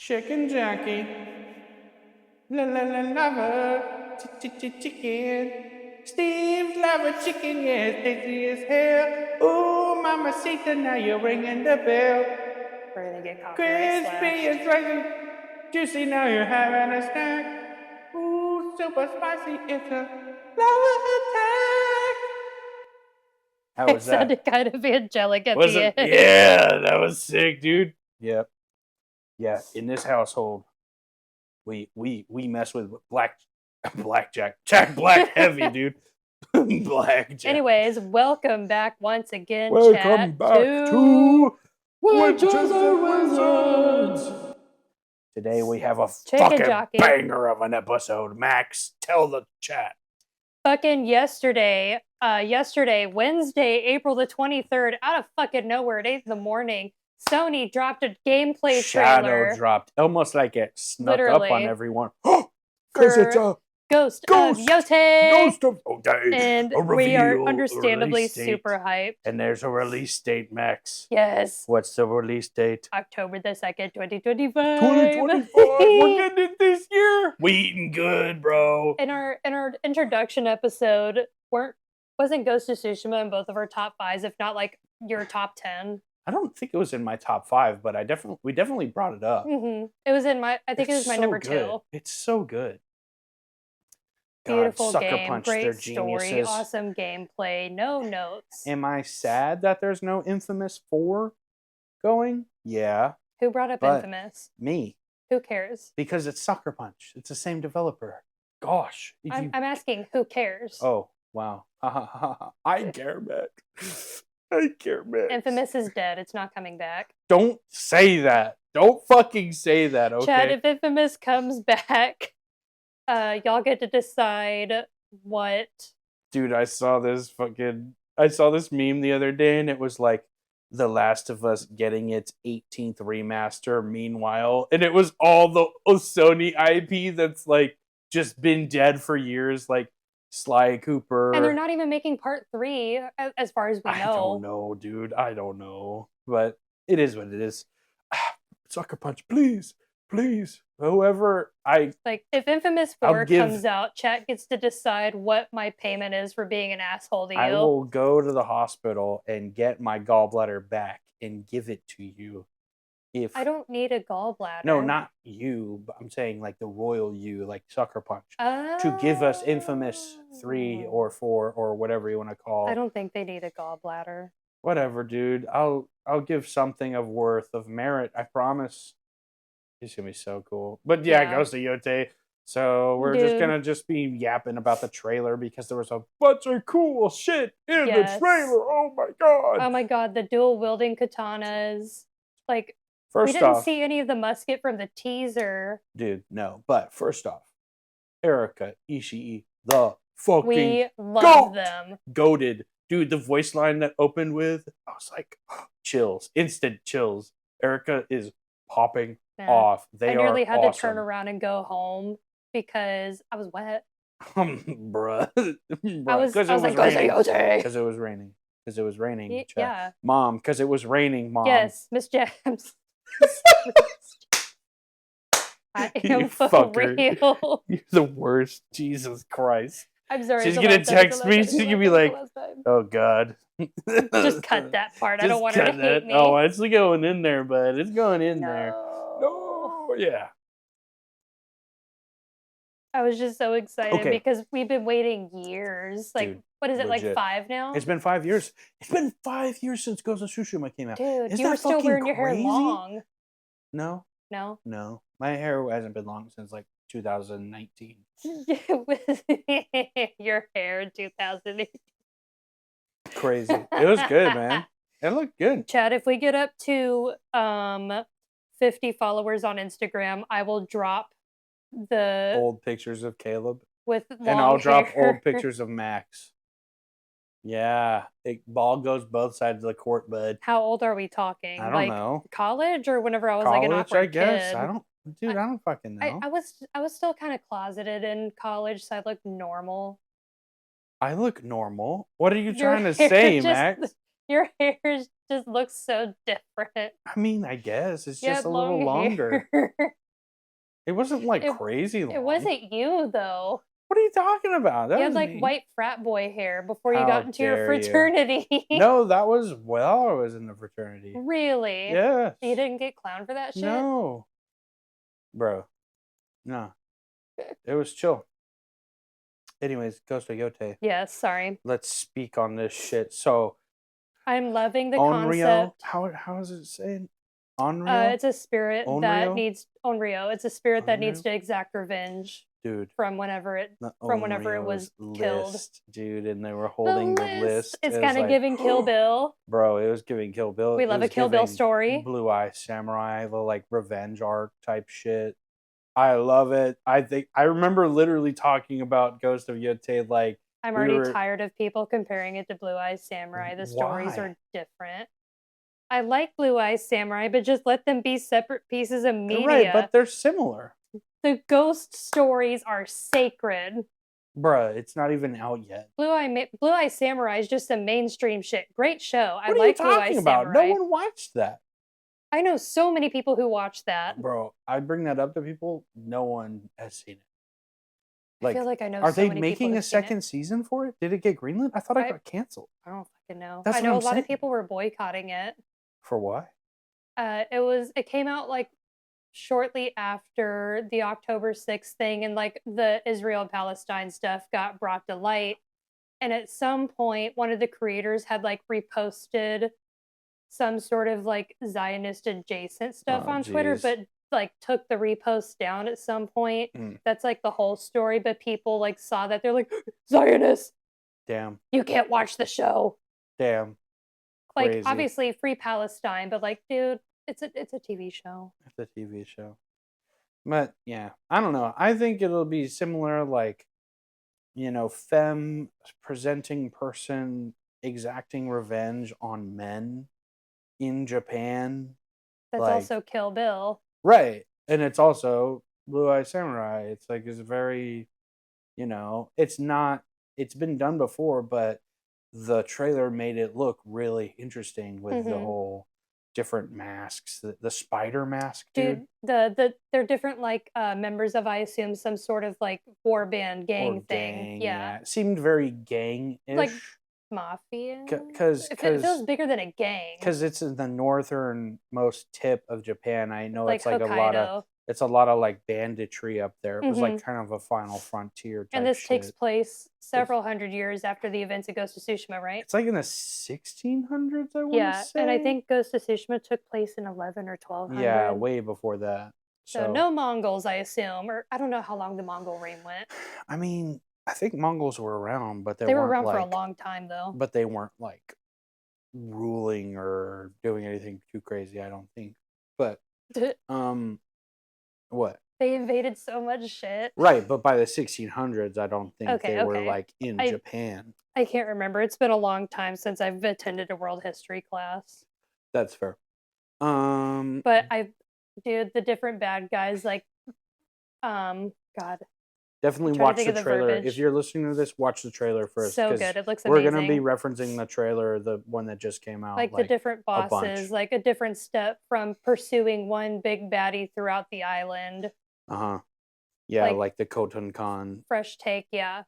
Chicken Jackie. La la la lover. Chicken. Steve lover chicken, yes, tasty as hell. Ooh, mamacita, now you're ringing the bell. We're gonna get copyright Crispy slashed. and spicy, juicy, now you're having a snack. Ooh, super spicy, it's a lover attack. How It was that? sounded kind of angelic at Was the it? end. Yeah, that was sick, dude. Yep. Yeah, in this household, we mess with Jack Black heavy, dude. Blackjack. Anyways, welcome back once again, Welcome chat, back to Witches and Wizards. Today we have a Chicken fucking jockey. banger of an episode. Max, tell the chat. Fucking yesterday, Wednesday, April the 23rd, out of fucking nowhere at 8 in the morning, Sony dropped a gameplay trailer. Shadow dropped, almost like it snuck up Literally. on everyone. Because it's a Ghost of Yotei. Ghost of Tsushima. And A we are reveal, understandably release date. super hyped. And there's a release date, Max. Yes. What's the release date? October the 2nd, 2025. 2025. We're getting it this year. We eating good, bro. In our introduction episode, wasn't Ghost of Tsushima in both of our top 5s, if not like your top 10? I don't think it was in my top 5, but we definitely brought it up. Mm-hmm. It was in my. I think it was my so number good. 2. It's so good. Beautiful Sucker game, Punch, great they're story, geniuses. awesome gameplay, no notes. Am I sad that there's no Infamous 4 going? Yeah. Who brought up but Infamous? Me. Who cares? Because it's Sucker Punch. It's the same developer. Gosh. I'm asking, who cares? Oh, wow. I care, man. I care, man. Infamous is dead. It's not coming back. Don't say that. Don't fucking say that, okay? Chad, if Infamous comes back, y'all get to decide what. Dude, I saw this meme the other day, and it was like The Last of Us getting its 18th remaster meanwhile, and it was all the Sony IP that's like just been dead for years, like Sly Cooper. And they're not even making part 3, as far as we know. I don't know, dude. I don't know. But it is what it is. Sucker Punch, please. Please. Whoever Like, if Infamous 4 comes out, chat gets to decide what my payment is for being an asshole to you. I will go to the hospital and get my gallbladder back and give it to you. If I don't need a gallbladder. No, not you, but I'm saying like the royal you, like Sucker Punch. To give us Infamous 3 or 4 or whatever you want to call. I don't think they need a gallbladder. Whatever, dude. I'll give something of worth, of merit, I promise. It's gonna be so cool. But yeah, it goes to Yotei. So we're just gonna be yapping about the trailer because there was a bunch of cool shit in the trailer. Oh my god. Oh my god, the dual wielding katanas. Like, we didn't see any of the musket from the teaser. Dude, no. But first off, Erika Ishii, the fucking we love them. Goated. Dude, the voice line that opened with, I was like, chills. Instant chills. Erika is popping off. I nearly had to turn around and go home because I was wet. Bruh. I was like, because it was raining. Because it was raining. Yeah. Mom, because it was raining, Mom. Yes, Miss Jams. I am for real. You're the worst. Jesus Christ. I'm sorry. She's gonna text me. She's gonna be like, "Oh God." Just cut that part. I don't want her to hate me. Oh, it's going in there, but it's going in there. No, yeah. I was just so excited because we've been waiting years. Like, dude, what is it, legit. Like 5 now? It's been 5 years. It's been 5 years since Ghost of Tsushima came out. Dude, you were still wearing your hair long. No. My hair hasn't been long since like 2019. Your hair in 2018. Crazy. It was good, man. It looked good. Chad, if we get up to 50 followers on Instagram, I will drop the old pictures of Caleb with long and I'll hair. drop old pictures of Max. Yeah, ball goes both sides of the court, bud. How old are we talking? I don't know. College or whenever I was like an awkward I guess. kid? I don't fucking know. I was still kind of closeted in college, so I looked normal. I look normal. What are you trying to say, Max? Your hair just looks so different. I mean, I guess it's You just had a little long longer. hair. It wasn't like It crazy it long. wasn't you though. What are you talking about? That You was had like me. white frat boy hair before you got How into your dare you? fraternity. No, that was while I was in the fraternity. Really? Yes. You didn't get clowned for that shit? No. Bro. No. It was chill. Anyways, Ghost of Yotei. Yes, sorry. Let's speak on this shit. So, I'm loving the Onryo, concept. how is it saying? Onryo? It's a spirit that Onryo? needs Onryo. It's a spirit that needs Onryo? to exact revenge Dude, from whenever it the was Onryo's killed. list, dude, and they were holding the list. It's It was kind of like, giving Kill Bill. bro, it was giving Kill Bill. We It love a was Kill Bill giving story. Blue Eye Samurai, the like revenge arc type shit. I love it. I remember literally talking about Ghost of Yotei like I'm we already were tired of people comparing it to Blue Eyes Samurai. The stories why? are different. I like Blue Eyes Samurai, but just let them be separate pieces of media. Right, but they're similar. The ghost stories are sacred. Bruh, it's not even out yet. Blue Eye Samurai is just some mainstream shit. Great show. I What are like you Blue Eye talking about? Samurai. No one watched that. I know so many people who watch that. Bro, I bring that up to people. No one has seen it. I feel like I know are so they many people making a who've seen it. second season for it? Did it get greenlit? I thought it got canceled. I don't fucking know. That's I what know I'm a lot saying. of people were boycotting it. For what? It came out like shortly after the October 6th thing, and like the Israel Palestine stuff got brought to light. And at some point, one of the creators had like reposted some sort of like Zionist adjacent stuff Oh, on Twitter, geez. but like took the repost down at some point. That's like the whole story, but people like saw that they're like, Zionist, Damn. you can't watch the show. Damn. Like Crazy. obviously free Palestine, but like, dude, it's a TV show. It's a TV show. But yeah, I don't know. I think it'll be similar, like, you know, femme presenting person exacting revenge on men in Japan. That's like, also Kill Bill. Right. And it's also Blue Eye Samurai. It's like it's very, you know, it's been done before, but the trailer made it look really interesting with the whole different masks. The spider mask, dude. They're different like members of, I assume, some sort of like war band gang thing. Yeah. It seemed very gang-ish. Like mafia. Because it feels bigger than a gang. Because it's in the northernmost tip of Japan. I know like it's like Hokkaido. a lot of like banditry up there. It was like kind of a final frontier type and this shit. takes place several hundred years after the events of Ghost of Tsushima, right? It's like in the 1600s, I want to say. And I think Ghost of Tsushima took place in 11 or 1200. Yeah, way before that. So no Mongols, I assume, or I don't know how long the Mongol reign went. I mean, I think Mongols were around, but they were weren't around like, for a long time, though. But they weren't like ruling or doing anything too crazy, I don't think. But what? They invaded so much shit. Right, but by the 1600s, I don't think they were like in Japan. I can't remember. It's been a long time since I've attended a world history class. That's fair. But dude, the different bad guys, like, God. Definitely watch the trailer. If you're listening to this, watch the trailer first. So good. It looks amazing. amazing. We're going to be referencing the trailer, the one that just came out. Like the different bosses, like a different step from pursuing one big baddie throughout the island. Yeah, like the Khotun Khan. Fresh take, yeah.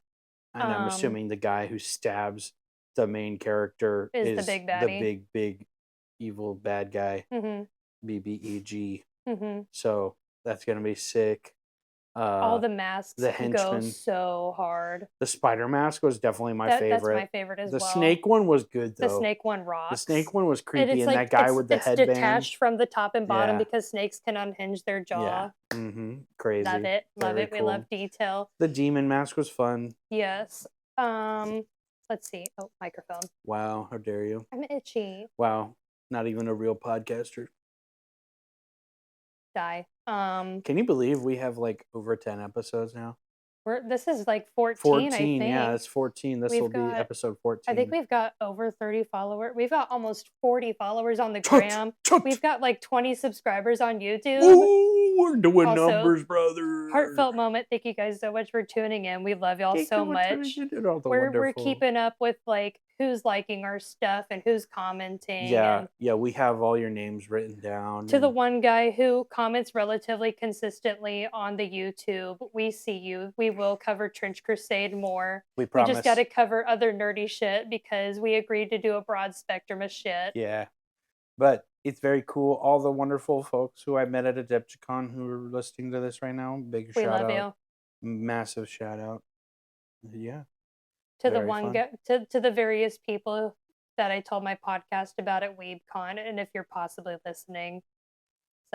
And I'm assuming the guy who stabs the main character is the big baddie. The big evil bad guy. BBEG. So that's going to be sick. All the masks the henchmen go so hard. The spider mask was definitely my favorite. That's my favorite as well. The snake one was good, though. The snake one rocks. The snake one was creepy, and that guy with the headband. It's detached from the top and bottom because snakes can unhinge their jaw. Yeah. Crazy. Love it. Very cool. We love detail. The demon mask was fun. Yes. Let's see. Oh, microphone. Wow, how dare you? I'm itchy. Wow, not even a real podcaster. Die. Can you believe we have like over 10 episodes now? This is like 14, 14, I think. Yeah, it's 14. This will be episode 14. I think we've got over 30 followers. We've got almost 40 followers on the gram. We've got like 20 subscribers on YouTube. Ooh, We're doing Also, numbers, brother. heartfelt moment. Thank you guys so much for tuning in. We love y'all Thank so you for tuning much. in, all the We're wonderful. keeping up with like who's liking our stuff and who's commenting. Yeah, And yeah, we have all your names written down. to the and one guy who comments relatively consistently on the YouTube, we see you. We will cover Trench Crusade more. we We promise. just got to cover other nerdy shit because we agreed to do a broad spectrum of shit. Yeah, but it's very cool. All the wonderful folks who I met at Adepticon who are listening to this right now, big We shout love out, you. massive shout out. Yeah, To the very one fun. guy, to the various people that I told my podcast about at WeebCon, and if you're possibly listening,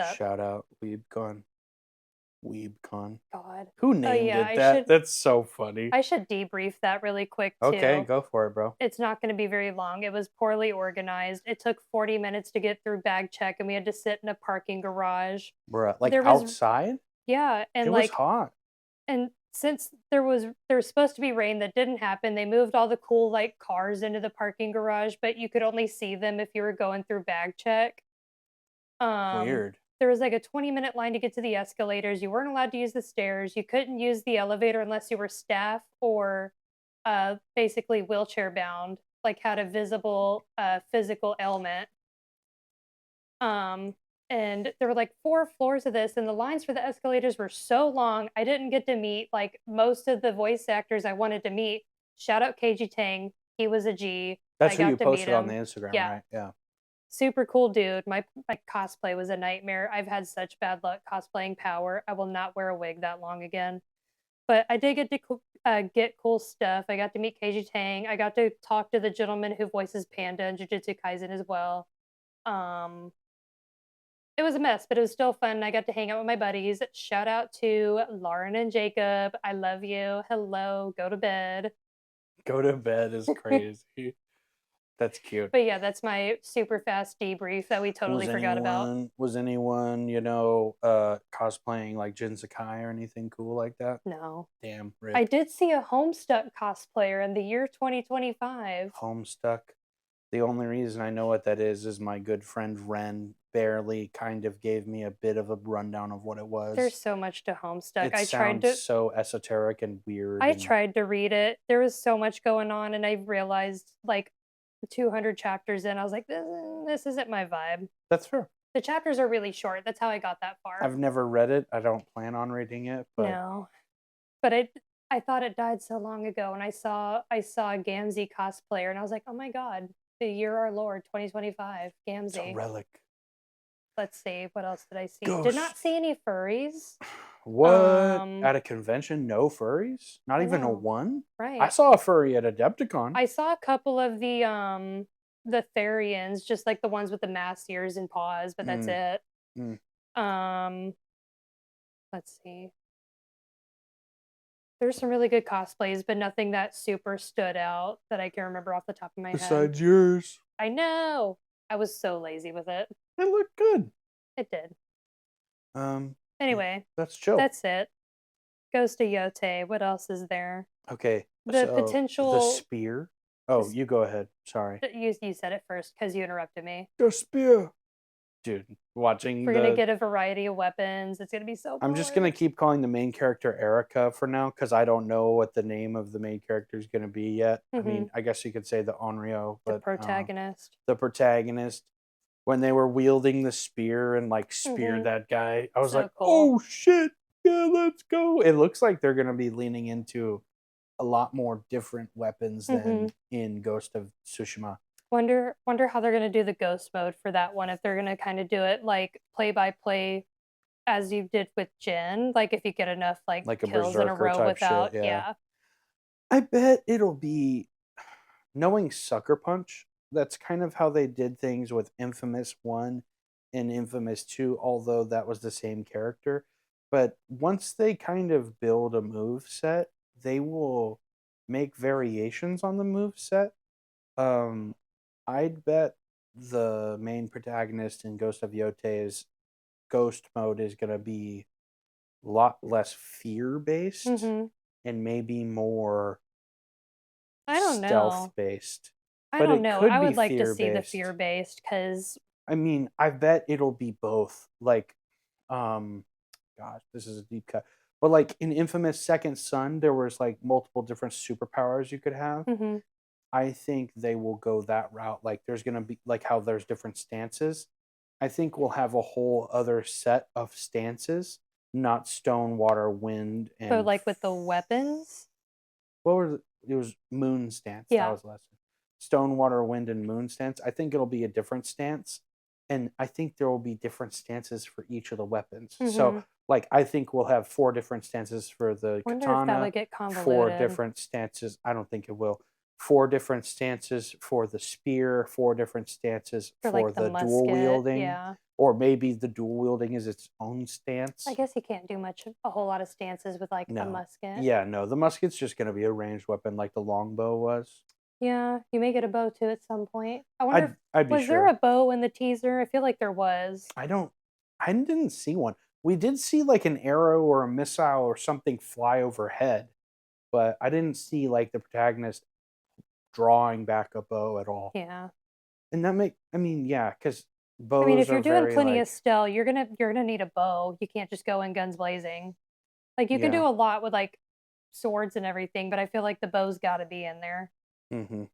sup? Shout out WeebCon. WeebCon. God. Who named yeah, it that? That's so funny. I should debrief that really quick too. Okay, go for it, bro. It's not going to be very long. It was poorly organized. It took 40 minutes to get through bag check, and we had to sit in a parking garage. Bruh, like There was- outside? Yeah, and It was hot. and since there was supposed to be rain that didn't happen, they moved all the cool like cars into the parking garage, but you could only see them if you were going through bag check. Weird. There was like a 20-minute line to get to the escalators. You weren't allowed to use the stairs. You couldn't use the elevator unless you were staff or basically wheelchair bound, like had a visible physical ailment. And there were like 4 floors of this, and the lines for the escalators were so long. I didn't get to meet like most of the voice actors I wanted to meet. Shout out KG Tang. He was a G. That's I who got you to meet posted on the him. Instagram, Yeah. right? Yeah. Super cool dude. My cosplay was a nightmare. I've had such bad luck cosplaying Power. I will not wear a wig that long again. But I did get to get cool stuff. I got to meet KG Tang. I got to talk to the gentleman who voices Panda in Jujutsu Kaisen as well. It was a mess, but it was still fun. I got to hang out with my buddies. Shout out to Lauren and Jacob. I love you. Hello. Go to bed. Go to bed is crazy. That's cute. But yeah, that's my super fast debrief that we totally forgot about. Was anyone, cosplaying like Jin Sakai or anything cool like that? No. Damn, rip. I did see a Homestuck cosplayer in the year 2025. Homestuck. The only reason I know what that is my good friend Ren barely kind of gave me a bit of a rundown of what it was. There's so much to Homestuck. It sounds so esoteric and weird. I tried to read it. There was so much going on, and I realized like 200 chapters in, I was like, this isn't my vibe. That's fair. The chapters are really short. That's how I got that far. I've never read it. I don't plan on reading it. But no, but I thought it died so long ago, and I saw a Gamzee cosplayer, and I was like, oh my god, the year our Lord 2025 Gamzee. It's a relic. Let's see, what else did I see? Ghost. Did not see any furries. What? At a convention, no furries? Not even a one? Right. I saw a furry at Adepticon. I saw a couple of the Therians, just like the ones with the mass ears and paws, but that's it. Let's see. There's some really good cosplays, but nothing that super stood out that I can remember off the top of my head. Besides yours. I know. I was so lazy with it. It looked good. It did. Anyway. That's chill. That's it. Ghost of Yotei. What else is there? Okay. The potential... The spear. Oh, you go ahead. Sorry. You said it first because you interrupted me. The spear. Dude, watching We're going to get a variety of weapons. It's going to be so I'm just going to keep calling the main character Erica for now because I don't know what the name of the main character is going to be yet. I mean, I guess you could say the Onryo. But, the protagonist. The protagonist. When they were wielding the spear and like speared that guy, I was so like, cool. oh shit, yeah, let's go. It looks like they're going to be leaning into a lot more different weapons than in Ghost of Tsushima. Wonder how they're going to do the ghost mode for that one. If they're going to kind of do it like play by play as you did with Jin, like if you get enough like kills in a row without shit, yeah. I bet it'll be, knowing Sucker Punch, that's kind of how they did things with Infamous 1 and Infamous 2, although that was the same character. But once they kind of build a move set, they will make variations on the move set. I'd bet the main protagonist in Ghost of Yotei's ghost mode is going to be a lot less fear-based and maybe more stealth-based. I don't know. I would like to see the fear-based because... I mean, I bet it'll be both. Like, gosh, this is a deep cut. But like in Infamous Second Son, there was like multiple different superpowers you could have. Hmm. I think they will go that route. Like there's gonna be like how there's different stances. I think we'll have a whole other set of stances, not stone, water, wind, So and like with the weapons, what was it? It was moon stance. That yeah. was the last one. Stone, water, wind, and moon stance. I think it'll be a different stance, and I think there will be different stances for each of the weapons. So, Hmm. like, I think we'll have 4 different stances for the Wonder if that katana, would get four convoluted different stances. I don't think it will. 4 different stances for the spear, 4 different stances for for like the the dual musket. wielding, Yeah. or maybe the dual wielding is its own I stance. guess you can't do a whole lot of stances with like a No. musket. Yeah, no, the musket's just gonna be a ranged weapon like the longbow was. Yeah, you may get a bow too at some point. I wonder if I'd be was there a sure. bow in the teaser? I feel like there was. I don't I didn't see one. We did see like an arrow or a missile or something fly overhead, but I didn't see like the protagonist drawing back a bow at all. Yeah. And that make I mean, yeah, because I mean, bows if are you're doing very plenty of like stealth, you're gonna need a bow. You can't just go in guns blazing. Like you can yeah. do a lot with like swords and everything, but I feel like the bow's got to be in there. Mhm.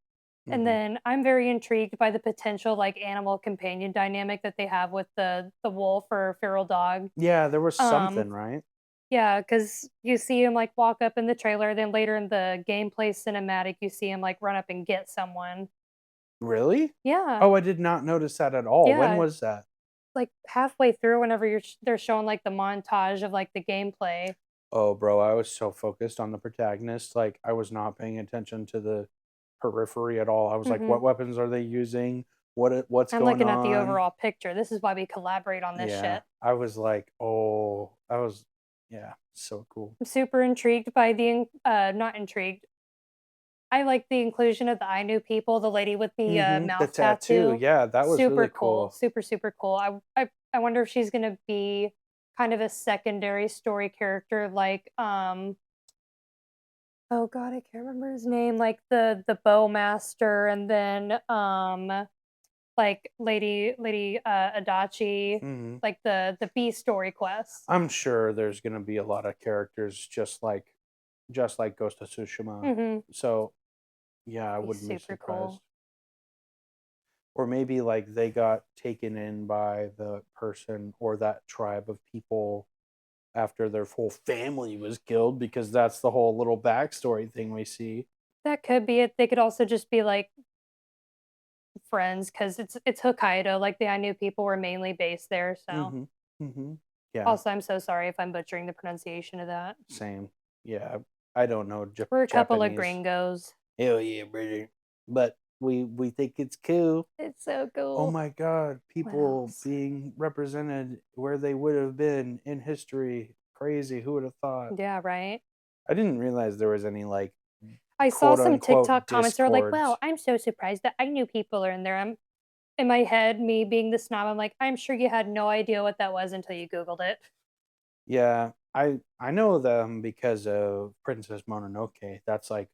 And Mhm. then I'm very intrigued by the potential like animal companion dynamic that they have with the wolf or feral dog. Yeah, there was Um, something, right? yeah, because you see him like walk up in the trailer, then later in the gameplay cinematic, you see him like run up and get someone. Really? Yeah, Oh, I did not notice that at all. When yeah, was that? like halfway through, whenever they're showing like the montage of like the gameplay. Oh, bro, I was so focused on the protagonist, like, I was not paying attention to the periphery at all. I was like, Hmm. "What weapons are they using? What's I'm going looking at the on?" overall picture. This is why we collaborate on this Yeah, shit. I was like, "Oh," I was yeah, so cool. I'm super intrigued by not intrigued. I like the inclusion of the I knew people, the lady with the The mouth tattoo, tattoo. yeah, that was Super really cool, cool. super super cool. I wonder if she's gonna be kind of a secondary story character, like oh god, I can't remember his name, like the bowmaster, and then like Lady Adachi, Mhm. like the B story quest. I'm sure there's gonna be a lot of characters just like Ghost of Tsushima. Mhm. So, yeah, I Be wouldn't be super surprised. cool. Or maybe like they got taken in by the person or that tribe of people after their whole family was killed because that's the whole little backstory thing we see. That could be it. They could also just be like friends because it's Hokkaido. Like the I knew people were mainly based there. So Mhm. Mhm. Yeah, also, I'm so sorry if I'm butchering the pronunciation of that. same. Yeah, I don't know We're a couple of Japanese. gringos. Hell yeah, brother. But we think it's cool. It's so Oh cool. my god, What people else? being represented where they would have been in history. Crazy, who would have thought? Yeah, right. I didn't realize there was any like I saw quote some unquote TikTok comments that were like, "Wow, discords. I'm so surprised that I knew people are in there." I'm in my head, me being the snob. I'm like, I'm sure you had no idea what that was until you Googled it. Yeah, I know them because of Princess Mononoke. That's like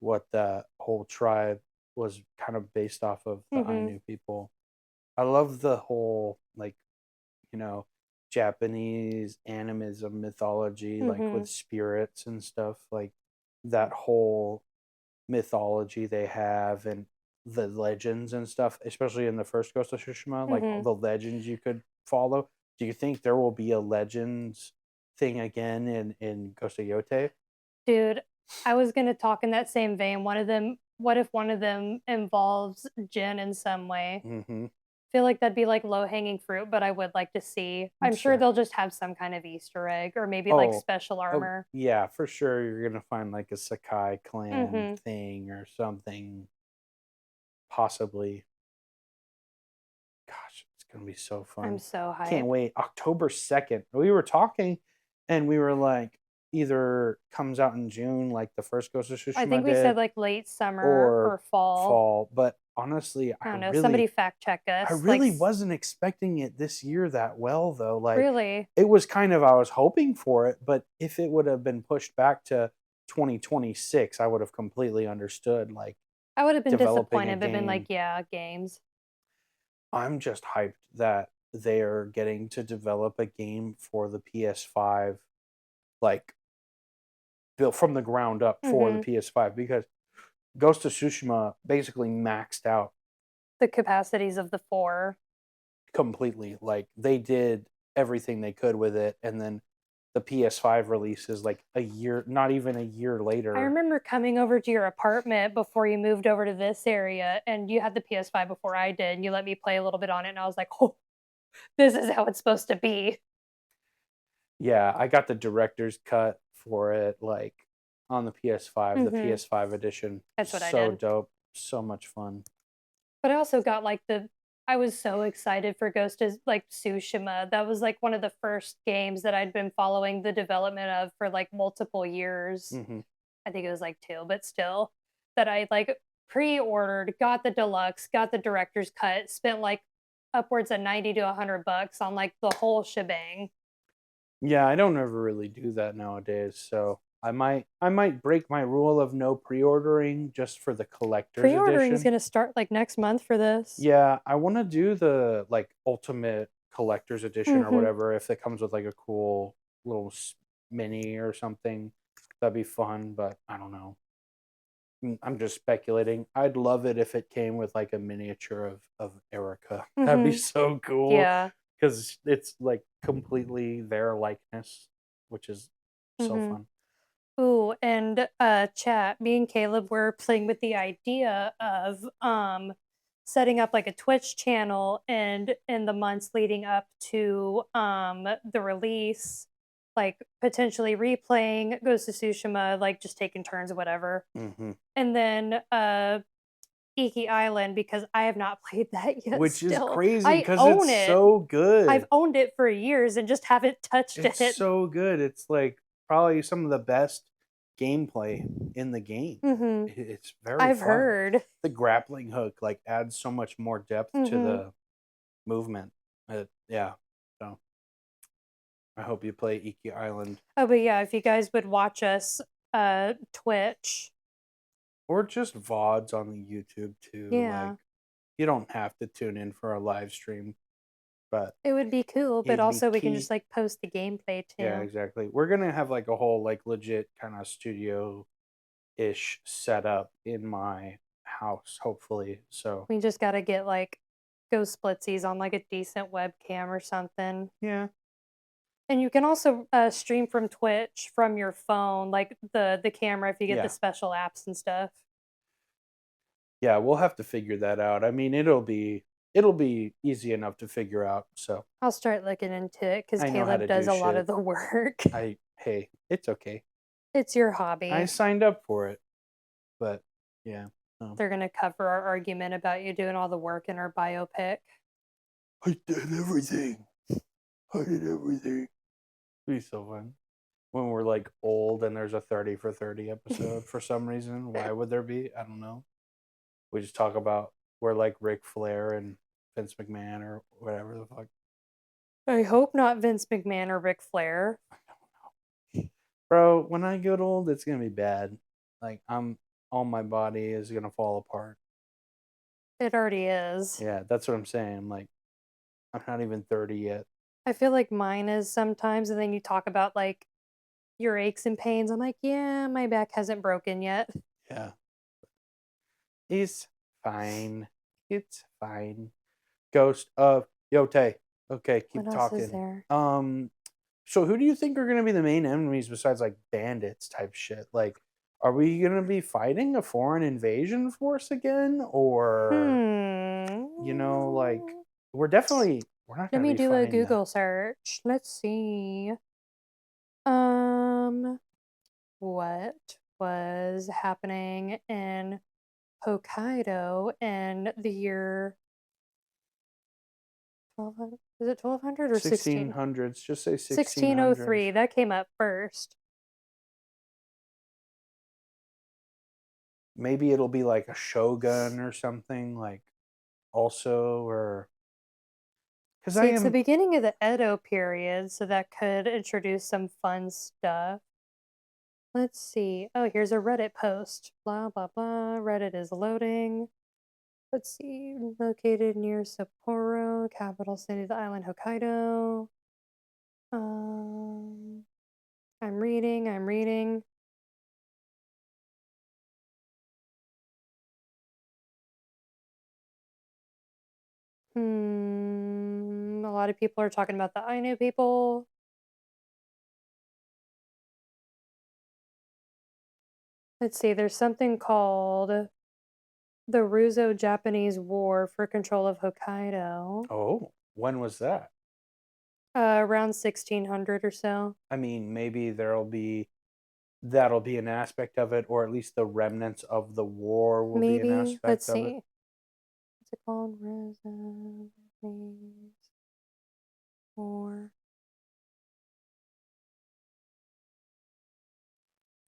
what the whole tribe was kind of based off of the Hmm. Ainu people. I love the whole like, you know, Japanese animism mythology, like Hmm. with spirits and stuff, like that whole mythology they have and the legends and stuff, especially in the first Ghost of Tsushima, like all Hmm. the legends you could follow. Do you think there will be a legends thing again in Ghost of Yotei? Dude, I was gonna talk in that same vein. One of them. What if one of them involves Jin in some way? Mm-hmm. Feel like that'd be like low hanging fruit, but I would like to see. I'm sure Sure. they'll just have some kind of Easter egg or maybe like Oh, special oh armor. yeah, for sure. You're gonna find like a Sakai clan Hmm. thing or something, possibly. Gosh, it's gonna be so I'm fun. so Can't hype. wait. October 2nd. We were talking and we were like, either comes out in June, like the first Ghost of I Tsushima think we said did, like late summer or or fall. fall. But honestly, I don't know. Somebody fact check I us. Like, really wasn't expecting it this year that well though. Like really, it was kind of I was hoping for it, but if it would have been pushed back to 2026, I would have completely understood like I would have been developing a disappointed, but been like, game. yeah, games. I'm just hyped that they're getting to develop a game for the PS5, like built from the ground up for the Mhm. PS5, because Ghost of Tsushima basically maxed out The capacities of the 4. completely. Like they did everything they could with it, and then the PS5 release is like a year, not even a year I later. remember coming over to your apartment before you moved over to this area, and you had the PS5 before I did, and you let me play a little bit on it, and I was like, "Oh, this is how it's supposed to be." Yeah, I got the director's cut for it, like on the PS5, the Mhm. PS5 edition. That's what I So did. dope, so much fun. But I also got, like, the I was so excited for Ghost of, like, Tsushima. That was, like, one of the first games that I'd been following the development of for, like, multiple years. Hmm. I think it was, like, 2, but still, that I, like, pre-ordered, got the deluxe, got the director's cut, spent, like, upwards of 90 to $100 on, like, the whole shebang. Yeah, I don't ever really do that nowadays, so I might break my rule of no pre-ordering just for the collector's Pre-ordering is edition. gonna start, like, next month for this. Yeah, I want to do the like ultimate collector's edition or Mhm. whatever, if it comes with like a cool little mini or something. That'd be fun, but I don't know. I'm just speculating. I'd love it if it came with like a miniature of Erica. That'd be Mhm. so cool Yeah. because it's like completely their likeness, which is so Mhm. fun. Ooh, and, chat, me and Caleb were playing with the idea of, setting up, like, a Twitch channel, and in the months leading up to, the release, like, potentially replaying Ghost of Tsushima, like, just taking turns or whatever, Hmm. and then, Iki Island, because I have not played that yet Which is still. crazy I because it's own it. so I've good. owned it for years and just haven't touched It's it. so good. It's like probably some of the best gameplay in the game. Mhm. It's very I've fun. heard. The grappling hook like adds so much more depth to Mhm. the movement. Yeah. So I hope you play Iki Island Oh, but yeah, if you guys would watch us, Twitch. or just VODs on the YouTube too. Like Yeah, you don't have to tune in for a live stream, but it would be cool, but it'd be also we can just, key. like, post the gameplay Yeah, too. exactly. We're gonna have like a whole like legit kind of studio ish setup in my house, hopefully. So We just gotta get, like, go splitsies on, like, a decent webcam or something. yeah, And you can also, stream from Twitch from your phone, like, the camera if you get the yeah, special apps and stuff. yeah. We'll have to figure that out. I mean, it'll be easy enough to figure out. So I'll start looking into it because I know how Caleb to does do a lot shit. of the work. Hey, it's okay. It's your I hobby. signed up for it, but yeah. They're gonna cover our argument about you doing all the work in our biopic. I did everything. I did everything. It'd be so fun when we're like old and there's a 30 for 30 episode for some reason. Why would there be? I don't know. We just talk about we're like Ric Flair and Vince McMahon or whatever the fuck. I hope not Vince McMahon or Ric Flair. I don't know. Bro, when I get old, it's gonna be bad. Like all my body is gonna fall apart. It already is. Yeah, that's what I'm saying. Like I'm not even 30 yet. I feel like mine is sometimes, and then you talk about like your aches and pains. I'm like, yeah, my back hasn't broken yet. Yeah. It's fine. It's fine. Ghost of Yotei. Okay, What keep else is talking. there? So who do you think are gonna be the main enemies besides like bandits type shit? Like, are we gonna be fighting a foreign invasion force again? Or, like Hmm. we're not Let gonna me be do a fighting the Google search. Let's see. Um, what was happening in Hokkaido in the year 1200? Is it 1200 or 16? 1600s. Just say 1603. 1600s. That came up first. Maybe it'll be like a shogun or something, like also, or because I See, it's the am. beginning of the Edo period, so that could introduce some fun stuff. Let's see. Oh, here's a Reddit post. Blah, blah, blah. Reddit is loading. Let's see, located near Sapporo, capital city of the island Hokkaido. Um, I'm reading. A lot of people are talking about the Ainu people. Let's see, there's something called the Russo-Japanese War for control of Hokkaido, Oh, when was that? around 1600 or so. I mean, maybe that'll be an aspect of it, or at least the remnants of the war will be an Maybe. Let's aspect of it. see. What's it called? Russo-Japanese War.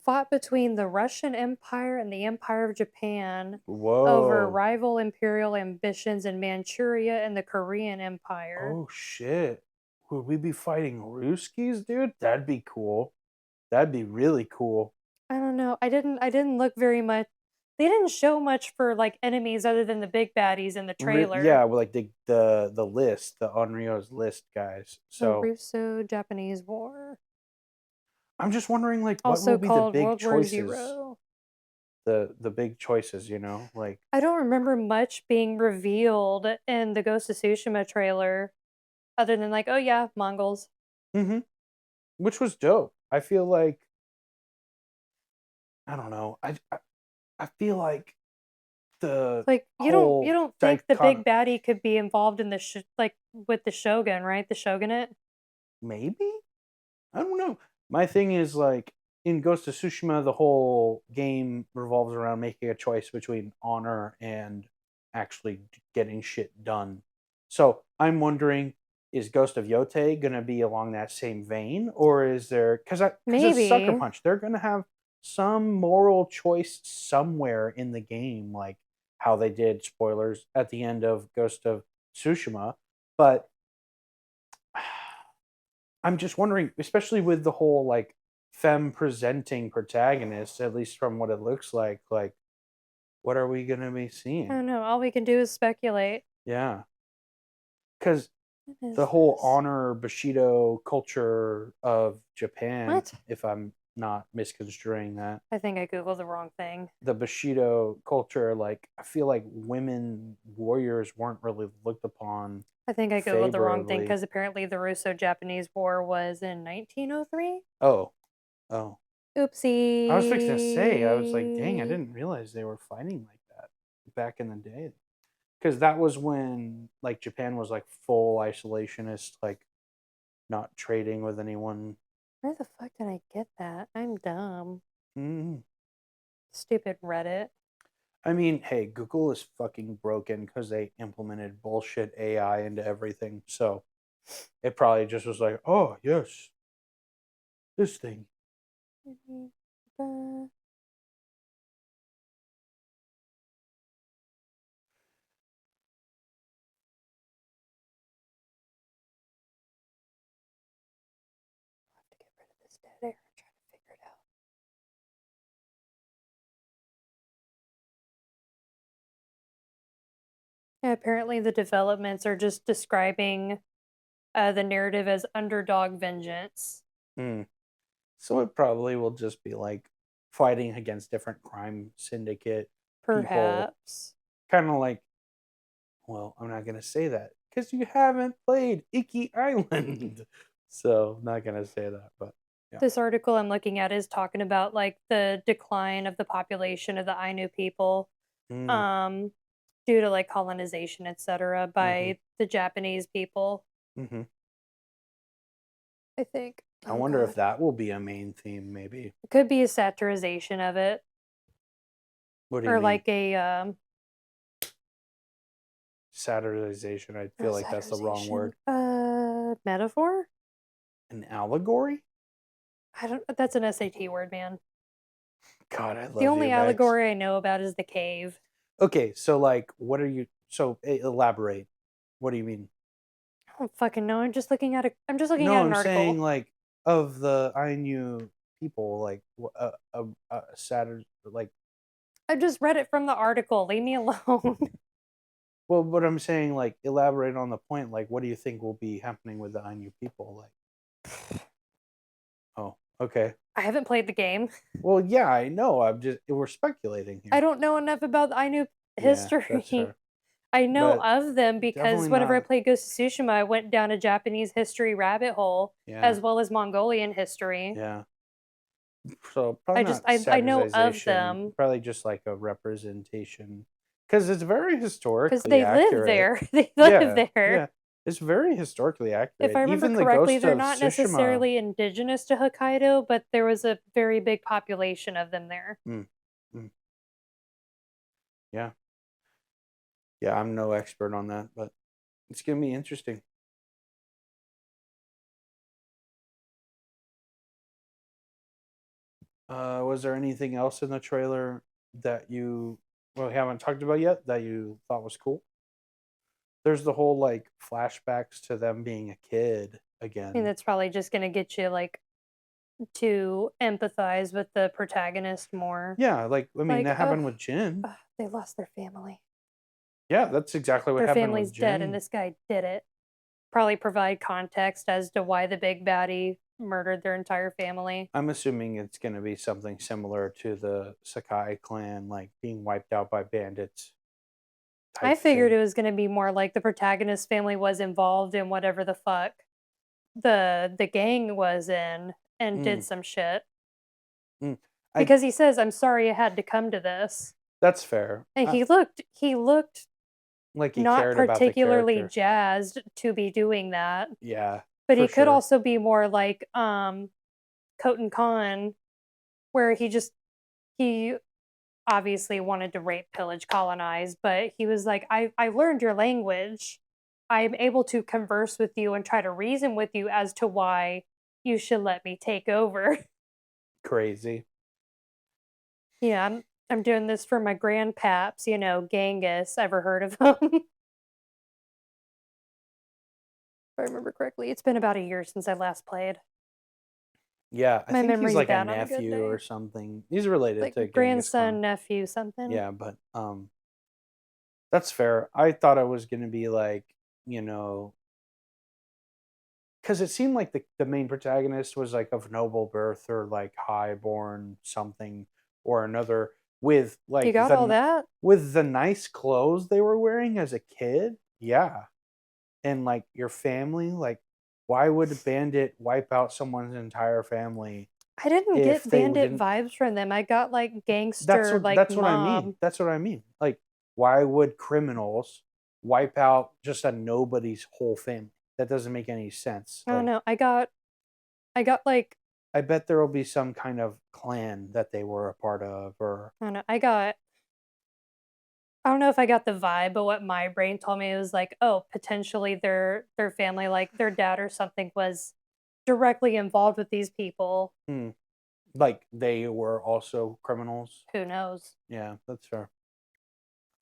Fought between the Russian Empire and the Empire of Japan over Whoa. rival imperial ambitions in Manchuria and the Korean Empire. Oh shit. Would we be fighting Ruskies, dude? That'd be cool. That'd be really cool. I don't know. I didn't look very much. They didn't show much for like enemies other than the big baddies in the trailer. Yeah, with like the list, the Onryo's list guys. The So Russo-Japanese War, I'm just wondering, like, what will also be the called big World War choices? Zero. The big choices, you know, like. I don't remember much being revealed in the Ghost of Tsushima trailer, other than like, oh yeah, Mongols. Hmm. Which was dope. I feel like I don't know. I feel like the Like you whole don't think the dichot big baddie could be involved in the like with the Shogun, right? The Shogunate. maybe? I don't know. My thing is like in Ghost of Tsushima, the whole game revolves around making a choice between honor and actually getting shit done. So I'm wondering, is Ghost of Yotei gonna be along that same vein, or is there because it's Sucker Maybe. Punch, they're gonna have some moral choice somewhere in the game, like how they did spoilers at the end of Ghost of Tsushima, but I'm just wondering, especially with the whole like femme presenting protagonist, at least from what it looks like what are we gonna be I seeing? don't know. All we can do is speculate. Yeah, because What the is whole this? honor Bushido culture of Japan, What? if I'm not misconstruing that, I think I googled the wrong thing. the Bushido culture, like I feel like women warriors weren't really looked upon I think I googled the wrong thing favorably. because apparently the Russo-Japanese War was in 1903. Oh, oh. I was fixing to say, I was like, dang, I Oopsie. didn't realize they were fighting like that back in the day. Because that was when like Japan was like full isolationist, like not trading with anyone. Where the fuck did I get that? I'm dumb. Mm. Stupid Reddit. I mean, hey, Google is fucking broken because they implemented bullshit AI into everything. So it probably just was like, oh yes, this thing. Have to get rid of this dead air and try to figure it out. Yeah, apparently the developments are just describing the narrative as underdog vengeance. Mm. So it probably will just be like fighting against different crime syndicate people, Perhaps. kind of like. Well, I'm not gonna say that because you haven't played Icky Island, so I'm not gonna say that. But yeah. This article I'm looking at is talking about like the decline of the population of the Ainu people Mm, um due to like colonization, etc., mm-hmm, by the Japanese people, mm-hmm. I think. I Oh wonder if god. that will be a main theme. Maybe. It could be a satirization of it What do you or mean? like a Satirization. I feel not like that's the wrong satirization, word. metaphor? An allegory? I don't that's an SAT word, man. God, I The love only you, Bex. allegory I know about is the cave. Okay, so like, what are you? So elaborate. What do you mean? I don't fucking know. I'm just looking No, at an I'm saying article. like of the Ainu people, like Saturn, like I just read it from the article. Leave me alone. Well, what I'm saying, like, elaborate on the point. Like, what do you think will be happening with the Ainu people? Like, oh, okay. I haven't played the game. Well, yeah, I know. We're speculating I here. don't know enough about the Ainu Yeah, that's history. fair. I know But of them because definitely whenever I not. played Ghost of Tsushima, I went down a Japanese history rabbit hole Yeah, as well as Mongolian history. yeah. So probably not I know of sanitization. them Probably just like a representation, because it's very because historically they live accurate. there. They live Yeah, there. yeah. It's very historically If accurate. I remember Even the correctly, Ghost they're of not Tsushima. necessarily indigenous to Hokkaido, but there was a very big population of them there. Mm, mm, yeah, yeah. I'm no expert on that, but it's gonna be interesting. Was there anything else in the trailer that you well we haven't talked about yet that you thought was cool? There's the whole like flashbacks to them being a kid I mean, again. that's probably just gonna get you like to empathize with the protagonist more. Yeah, like I mean Like, that happened with Jin. they lost their family. Yeah, that's exactly what Their happened with family's dead, and Jin. this guy did it. Probably provide context as to why the big baddie murdered their entire family. I'm assuming it's going to be something similar to the Sakai clan, like being wiped out by bandits I type figured thing. it was gonna be more like the protagonist's family was involved in whatever the fuck the gang was in and did Mm, some shit. mm. I Because he says, "I'm sorry I had to come to this." That's fair. And he looked Like he not cared about the particularly character. jazzed to be doing that. Yeah, But for he could sure. also be more like Koten Khan, where he obviously wanted to rape, pillage, colonize, but he was like, I learned your language. I'm able to converse with you and try to reason with you as to why you should let me take over. Crazy. Yeah, I'm doing this for my grandpaps, Genghis. Ever heard of him? If I remember correctly. It's been about a year since I last played. Yeah, I My think he's memory's like a bad on a good nephew or day. something. He's related Like to Genghis Khan. grandson, nephew, something. Yeah, but that's fair. I thought it was going to be like, you know, because it seemed like the main protagonist was like of noble birth or like highborn something or another with You like got all that? with the nice clothes they were wearing as a kid. Yeah, and like your family, like why would a bandit wipe out someone's entire family I didn't if get they bandit didn't? vibes from them. I got like That's gangster, what like that's what I mean. mob. That's what I mean. Like why would criminals wipe out just a nobody's whole family? That doesn't make any sense. I don't Like know. I got like I bet there will be some kind of clan that they were a part of, or I don't know. I don't know if I got the vibe, but what my brain told me was like, oh, potentially their family, like their dad or something, was directly involved with these people. hmm, like they were also criminals. Who knows? Yeah, that's fair.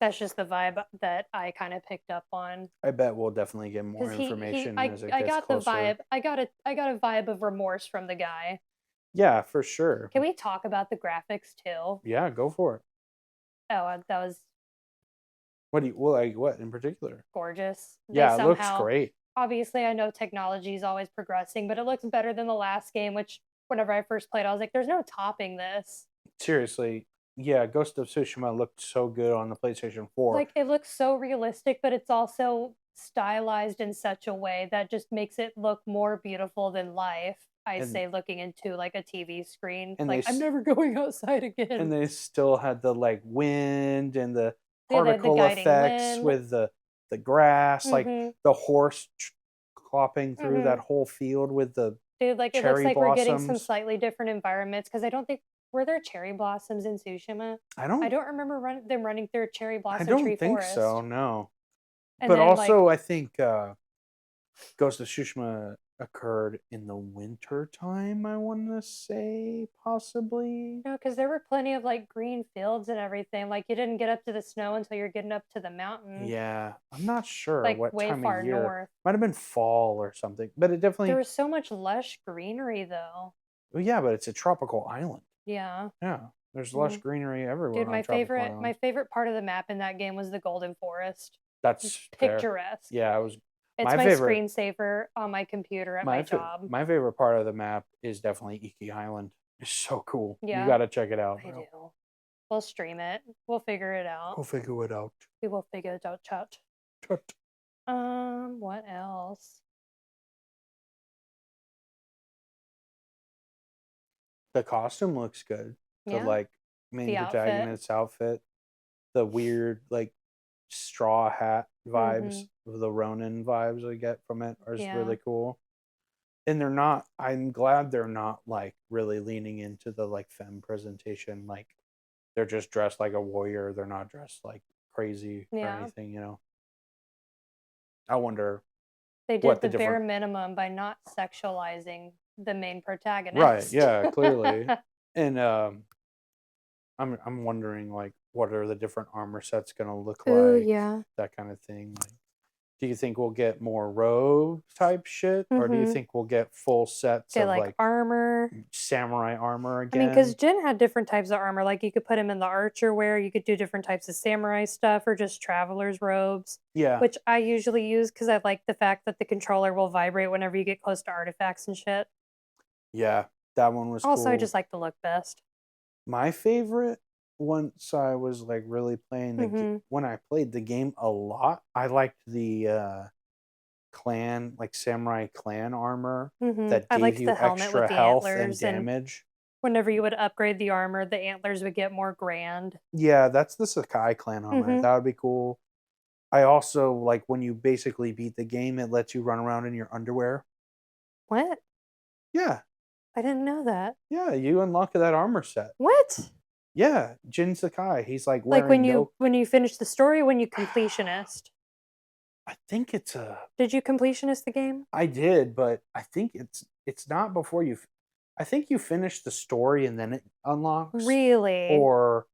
That's just the vibe that I kind of picked up on. I bet we'll definitely get more Because he information as it I gets got the closer. vibe. I got a vibe of remorse from the guy. Yeah, for sure. Can we talk about the graphics too? Yeah, go for it. Oh, that was What do you well, like what in particular? gorgeous. They Yeah, it looks somehow great. obviously I know technology is always progressing, but it looks better than the last game, which whenever I first played, I was like, there's no topping this. Seriously. Yeah, Ghost of Tsushima looked so good on the PlayStation 4. Like it looks so realistic, but it's also stylized in such a way that just makes it look more beautiful than life. I And say looking into like a TV screen. and Like I'm never going outside and again. they still had the like wind and the Yeah, the particle guiding effects wind. with the grass, like Mhm. the horse clopping through that Mhm. whole field with the Dude, like it looks cherry like we're getting some blossoms. slightly different environments because I don't think were there cherry blossoms in Tsushima? I I don't don't remember them running through a cherry I blossom tree don't think so, forest. no. And But then like also I think Ghost of Tsushima occurred in the winter time, I want to say possibly. no, because there were plenty of like green fields and everything. Like you didn't get up to the snow until you're getting up to the mountain, Yeah, I'm not sure like what way time of far year. north. Might have been fall or something, but it There definitely was so much lush greenery though. well, yeah, but it's a tropical island. Yeah. Yeah, there's lush Mhm. greenery everywhere Dude, on my a tropical favorite my island. favorite part of the map in that game was the golden forest. That's fair. picturesque. Yeah, it was It's my my favorite. screensaver on my computer at my job. My favorite part of the map is definitely Iki Island. It's so cool. You Yeah, got to check it out, I bro. do. We'll stream it. We'll figure it out. We'll figure it out. We will figure it out, chat. Tut. What else? The costume looks good. The Yeah, like main the outfit. protagonist's outfit, the weird like straw hat vibes, the Ronin vibes I get from it are just Yeah. really cool. And they're not. I'm glad they're not like really leaning into the like femme presentation. Like they're just dressed like a warrior. They're not dressed like crazy or Yeah. anything. You know. I wonder They did what the the bare different. minimum by not sexualizing the main protagonist. Right. Yeah. Clearly. And I'm wondering like what are the different armor sets gonna look Ooh, like, yeah. that kind of thing. Like, do you think we'll get more robe type shit, or do you think we'll get full sets Get of like like armor. samurai armor I mean, because again? Jin had different types of armor. Like you could put him in the archer wear. You could do different types of samurai stuff, or just traveler's robes, Yeah, which I usually use because I like the fact that the controller will vibrate whenever you get close to artifacts and shit. yeah, that one was Also, I cool. just like the look best. My favorite, once I was like really playing when I played the game a lot, I liked the clan, like samurai clan armor that I gave liked you the helmet with extra the health and antlers, and damage. whenever you would upgrade the armor, the antlers would get more grand. Yeah, that's the Sakai clan armor. That would be cool. I also like when you basically beat the game, it lets you run around in your underwear. What? Yeah, I didn't know that. yeah, you unlock that armor set. What? Yeah, Jin Sakai. He's like Like wearing no. when you finish the story, or when you completionist. I think it's a. Did you completionist the game? I did, but I think it's not before you. I think you finish the story and then it unlocks Really? or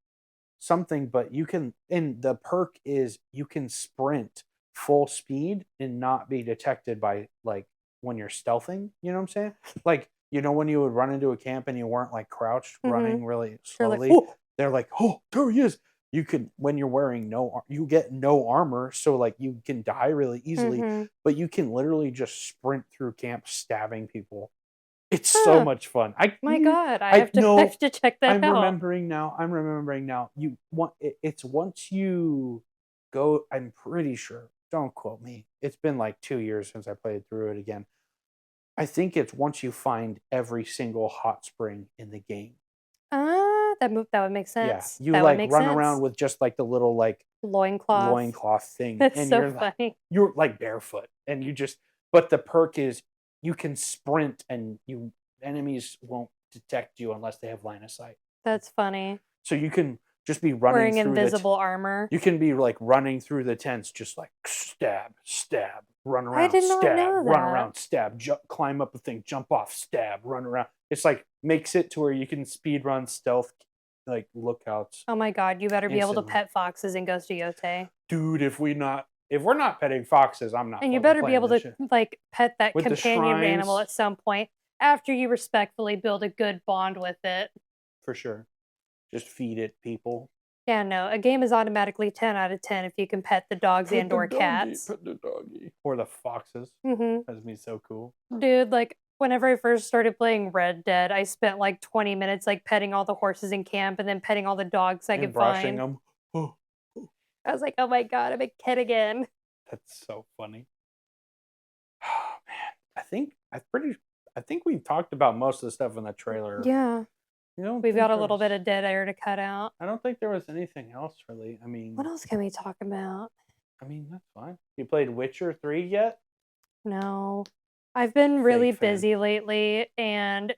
something. But you can. And the perk is you can sprint full speed and not be detected by like when you're stealthing. You know what I'm saying? Like when you would run into a camp and you weren't like crouched running really They're like, slowly. oh, They're like, oh, there he is. You can when you're wearing you get no armor, so like you can die really easily, but you can literally just sprint through camp stabbing people. It's so much fun. My God, I I have to I know. have to check that I'm out. remembering now. I'm remembering now. You want it's once you go. I'm pretty sure. Don't quote me. It's been like 2 years since I played through it again. I think it's once you find every single hot spring in the game. That would make Yeah, sense. you That would like make run sense. around with just like the little like Loincloth. thing, That's and so funny. you're like barefoot, and but the perk is you can sprint, and enemies won't detect you unless they have line of sight. That's funny. So you can just be running Wearing through invisible armor. You can be like running through the tents, just like stab, stab, run around, I did not stab, know run that. around, stab, climb up a thing, jump off, stab, run around. It's like makes it to where you can speed run stealth like lookouts. Oh my God, you better be able to Instantly. pet foxes in Ghost of Yotei. Dude, if we're not petting foxes, I'm not. And you better be playing able this to shit. like pet that With the companion animal shrines. at some point after you respectfully build a good bond with it. For sure. Just feed it, people. Yeah, no, a game is automatically 10 out of 10 if you can pet the dogs and or cats. Pet the doggy. Or the foxes. That'd be so cool. Dude, like whenever I first started playing Red Dead, I spent like 20 minutes like petting all the horses in camp and then petting all the dogs I could brushing find. them. I was like, oh my God, I'm a kid again. That's so funny. Oh man. I think we've talked about most of the stuff in the trailer. Yeah. We've got a little bit of dead air to cut out. I don't think there was anything else really. I mean, what else can we talk about? I mean, that's fine. You played Witcher 3 yet? No. I've been really busy lately, and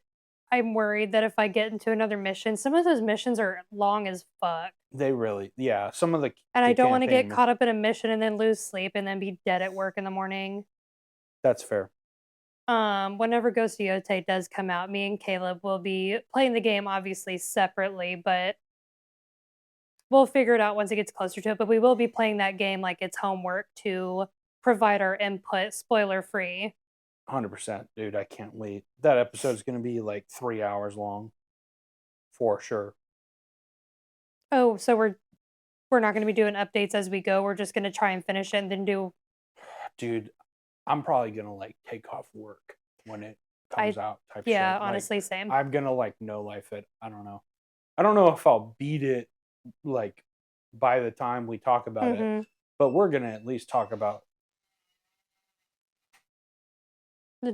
I'm worried that if I get into another mission, some of those missions are long as fuck. They really, yeah. Some of the and I don't want to get caught up in a mission and then lose sleep and then be dead at work in the morning. That's fair. Whenever Ghost of Yotei does come out, me and Caleb will be playing the game obviously separately, but we'll figure it out once it gets closer to it. But we will be playing that game like it's homework to provide our input spoiler free. 100%, dude. I can't wait. That episode is going to be like 3 hours long. For sure. Oh, so we're not going to be doing updates as we go. We're just going to try and finish it and then do. Dude, I'm probably gonna like take off work when it comes out. Type Yeah, shit. honestly, like, same. I'm gonna like no life it. I don't know. I don't know if I'll beat it like by the time we talk about it, but we're gonna at least talk about.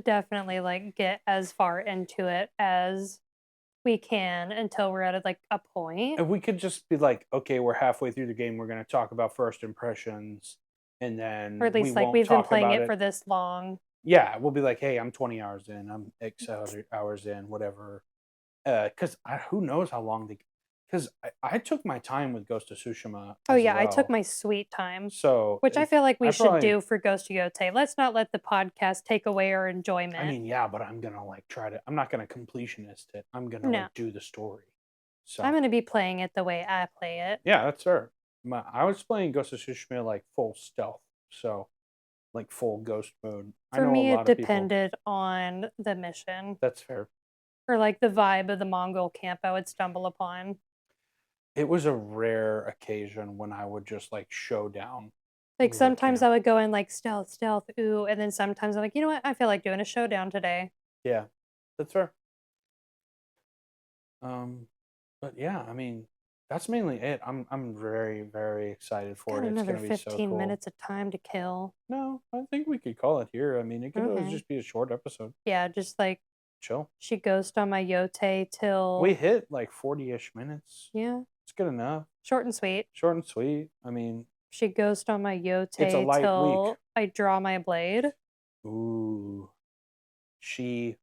Definitely like get as far into it as we can until we're at like a point. If we could just be like, okay, we're halfway through the game. We're gonna talk about first impressions, and then Or at least we like won't we've been talk playing about it for this long. Yeah, we'll be like, hey, I'm 20 hours in. I'm X hours in, whatever. Because who knows how long they. Because I took my time with Ghost of Tsushima. Oh as yeah, I took well. my sweet time. So, Which I feel like we I should probably- do for Ghost of Yotei. Let's not let the podcast take away our enjoyment. I mean, yeah, but I'm gonna like try to. I'm not gonna completionist it. I'm gonna No. like do the story. So I'm gonna be playing it the way I play it. yeah, that's fair. I was playing Ghost of Tsushima like full stealth, so like full ghost mode. I For know me, a it lot of people. depended on the mission That's fair. or like the vibe of the Mongol camp I would stumble upon. It was a rare occasion when I would just like show down. Like the sometimes camp. I would go in like stealth, ooh, and then sometimes I'm like, you know what? I feel like doing a showdown today. Yeah, that's fair. But yeah, I mean, that's mainly it. I'm very very excited for Got it. It's another gonna be so 15 cool. minutes of time to kill. No, I think we could call it here. I mean, it could always Okay. just be a short episode. Yeah, just like Chill. she ghosted on my yotei till We hit like 40-ish minutes. yeah, It's good enough. short and sweet. Short and sweet. I mean, She ghosted on my it's a yotei light till week. I draw my blade. Ooh, she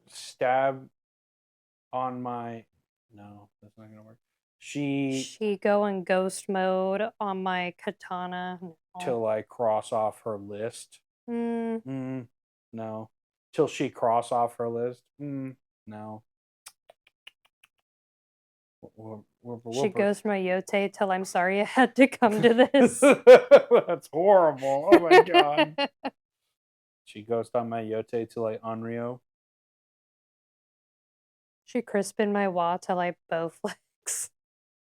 stabbed on my. No, that's not gonna work. She go in ghost mode on my katana. No. Till I cross off her list. No. Till she cross off her list. No. She goes my yotei till I'm sorry I had to come to this. That's horrible. Oh my god. She goes on my yotei till I unryo. She crispin my wa till I bow flex.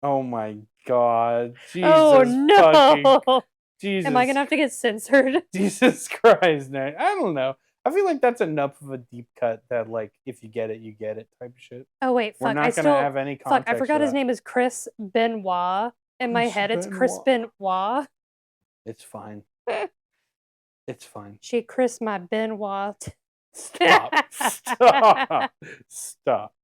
Oh my god. Jesus Oh no. Jesus. Am I gonna have to get censored? Jesus Christ, man. I don't know. I feel like that's enough of a deep cut that like if you get it, you get it type of shit. Oh wait, fuck. We're not gonna have any context. Fuck, I forgot his name is Chris Benoit. In my head, it's Chris Benoit. It's fine. It's fine. She Chris my Benoit. Stop. Stop. Stop.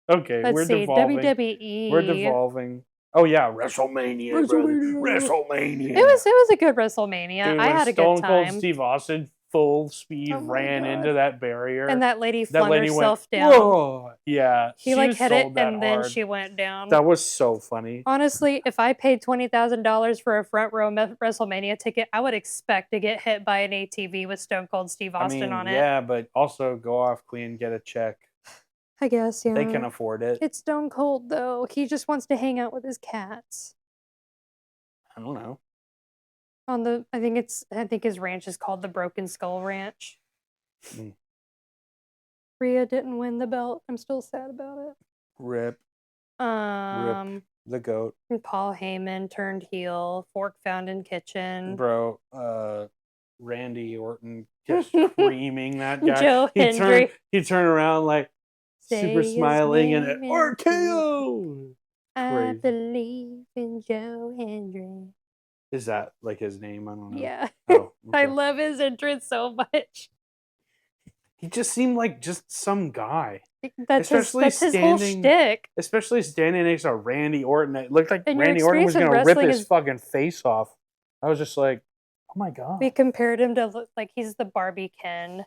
Okay, Let's we're see. devolving. WWE. We're devolving. Oh yeah, WrestleMania. WrestleMania. It was a good WrestleMania. Dude, I had a Stone good time. Cold Steve Austin full speed ran into that barrier. And that lady flung herself went, down. Whoa. Yeah. He like hit it and hard. then she went down. That was so funny. Honestly, if I paid $20,000 for a front row WrestleMania ticket, I would expect to get hit by an ATV with Stone Cold Steve Austin on it. Yeah, but also go off Queen, get a check. I guess, yeah. They can afford it. It's Stone Cold though. He just wants to hang out with his cats. I don't know. I think his ranch is called the Broken Skull Ranch. Rhea didn't win the belt. I'm still sad about it. Rip. Rip the goat. Paul Heyman turned heel. Fork found in kitchen. Bro, Randy Orton just screaming that guy. Joe Hendry. He turned around like super smiling and RKO. I believe in Joe Hendry. Is that like his name? I don't know. Yeah. Oh, okay. I love his entrance so much. He just seemed like just some guy. That's his whole shtick. Especially standing next to Randy Orton. It looked like And Randy Orton was going to rip his fucking face off. I was just like, oh my god. We compared him to like he's the Barbie Ken.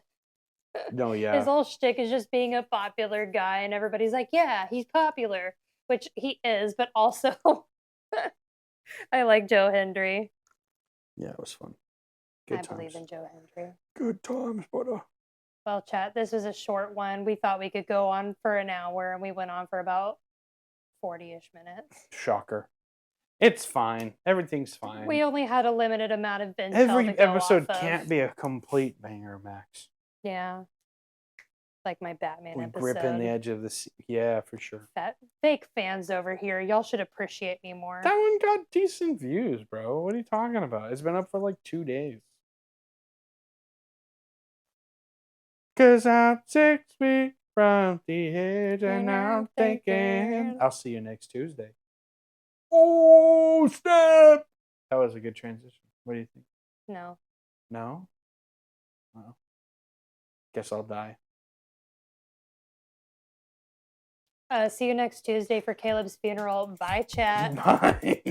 No, yeah. His whole shtick is just being a popular guy, and everybody's like, yeah, he's popular, which he is, but also I like Joe Hendry. Yeah, it was fun. I believe in Joe Hendry. Good times, brother. Well, chat, this was a short one. We thought we could go on for an hour, and we went on for about 40-ish minutes. Shocker. It's fine. Everything's fine. We only had a limited amount of intel Every to go episode off can't of. be a complete banger, Max. Yeah. like my Batman We episode. gripping the edge of the seat. Yeah, for sure. Fake fans over here. Y'all should appreciate me more. That one got decent views, bro. What are you talking about? It's been up for like 2 days. Cause I'm 6 feet from the edge and I'm thinking. I'll see you next Tuesday. Oh, snap! That was a good transition. What do you think? No. No? Well, guess I'll die. See you next Tuesday for Caleb's funeral. Bye, chat. Bye.